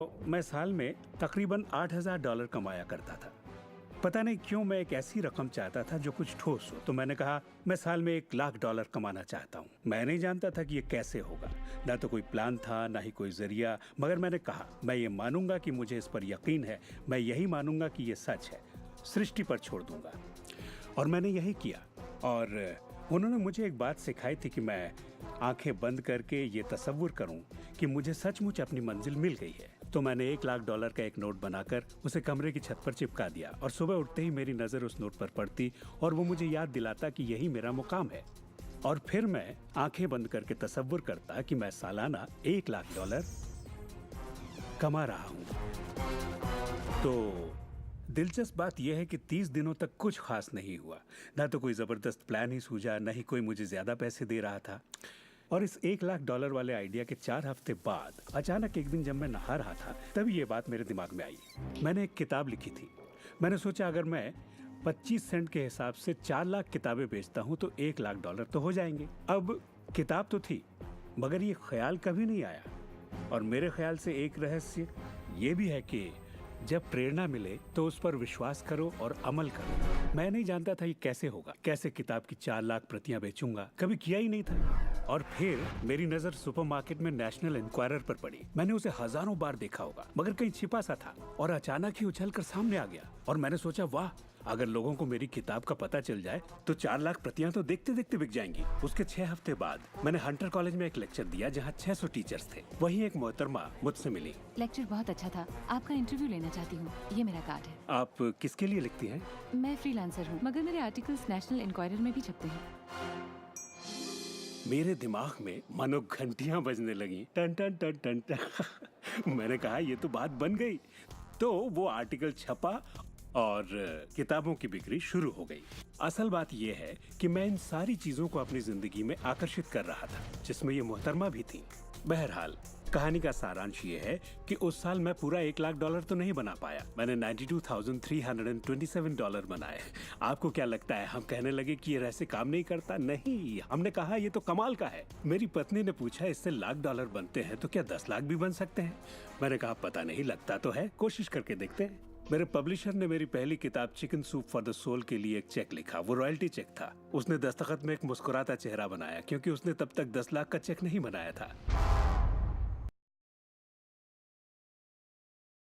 तो मैं साल में तकरीबन $8,000 कमाया करता था। पता नहीं क्यों मैं एक ऐसी रकम चाहता था जो कुछ ठोस हो, तो मैंने कहा मैं साल में $1,00,000 कमाना चाहता हूँ। मैं नहीं जानता था कि ये कैसे होगा, ना तो कोई प्लान था ना ही कोई जरिया, मगर मैंने कहा मैं ये मानूंगा कि मुझे इस पर यकीन है, मैं यही मानूंगा कि ये सच है, सृष्टि पर छोड़ दूंगा। और मैंने यही किया। और उन्होंने मुझे एक बात सिखाई थी कि मैं आंखें बंद करके ये तसव्वुर करूं कि मुझे सचमुच अपनी मंजिल मिल गई है। तो मैंने $1,00,000 का एक नोट बनाकर उसे कमरे की छत पर चिपका दिया और सुबह उठते ही मेरी नजर उस नोट पर पड़ती और वो मुझे याद दिलाता कि यही मेरा मुकाम है। और फिर मैं आंखें बंद करके तसव्वुर करता कि मैं सालाना $1,00,000 कमा रहा हूं। तो दिलचस्प बात यह है कि 30 दिनों तक कुछ खास नहीं हुआ। ना तो कोई जबरदस्त प्लान ही सूझा, ना ही कोई मुझे ज्यादा पैसे दे रहा था। और इस $1,00,000 वाले आइडिया के 4 हफ्ते बाद अचानक एक दिन जब मैं नहा रहा था, तभी ये बात मेरे दिमाग में आई। मैंने एक किताब लिखी थी। मैंने सोचा अगर मैं 25 सेंट के हिसाब से 4 लाख किताबें बेचता हूं तो $1,00,000 तो हो जाएंगे। अब किताब तो थी, मगर ये ख्याल कभी नहीं आया। और मेरे ख्याल से एक रहस्य ये भी है कि जब प्रेरणा मिले तो उस पर विश्वास करो और अमल करो। मैं नहीं जानता था ये कैसे होगा, कैसे किताब की 4 लाख प्रतियां बेचूंगा, कभी किया ही नहीं था। और फिर मेरी नजर सुपरमार्केट में नेशनल इंक्वायरर पर पड़ी। मैंने उसे हजारों बार देखा होगा, मगर कहीं छिपा सा था और अचानक ही उछलकर सामने आ गया। और मैंने सोचा वाह, अगर लोगों को मेरी किताब का पता चल जाए तो 4 लाख प्रतियां तो देखते देखते बिक जाएंगी। उसके 6 हफ्ते बाद मैंने हंटर कॉलेज में एक लेक्चर दिया जहां 600 टीचर्स थे। वहीं एक मोहतरमा मुझसे मिली। लेक्चर बहुत अच्छा था, आपका इंटरव्यू लेना चाहती हूँ, ये मेरा कार्ड है। आप किसके लिए लिखती हैं? मैं फ्रीलांसर हूँ, मगर मेरे आर्टिकल्स नेशनल इंक्वायरर में भी छपते हैं। मेरे दिमाग में मानो घंटियां बजने लगी, टन टन टन टन टन। मैंने कहा ये तो बात बन गई। तो वो आर्टिकल छपा और किताबों की बिक्री शुरू हो गई। असल बात यह है कि मैं इन सारी चीजों को अपनी जिंदगी में आकर्षित कर रहा था, जिसमें ये मोहतरमा भी थी। बहरहाल कहानी का सारांश ये है कि उस साल मैं पूरा $1,00,000 तो नहीं बना पाया। मैंने $92,327 बनाए। आपको क्या लगता है हम कहने लगे कि ये रहस्य काम नहीं करता? नहीं, हमने कहा ये तो कमाल का है। मेरी पत्नी ने पूछा इससे $1,00,000 बनते हैं तो क्या 10 लाख भी बन सकते हैं? मैंने कहा पता नहीं, लगता तो है, कोशिश करके देखते हैं। मेरे पब्लिशर ने मेरी पहली किताब Chicken Soup for the Soul के लिए एक चेक लिखा। वो रॉयल्टी चेक था। उसने दस्तखत में एक मुस्कुराता चेहरा बनाया क्योंकि उसने तब तक 10 लाख का चेक नहीं बनाया था।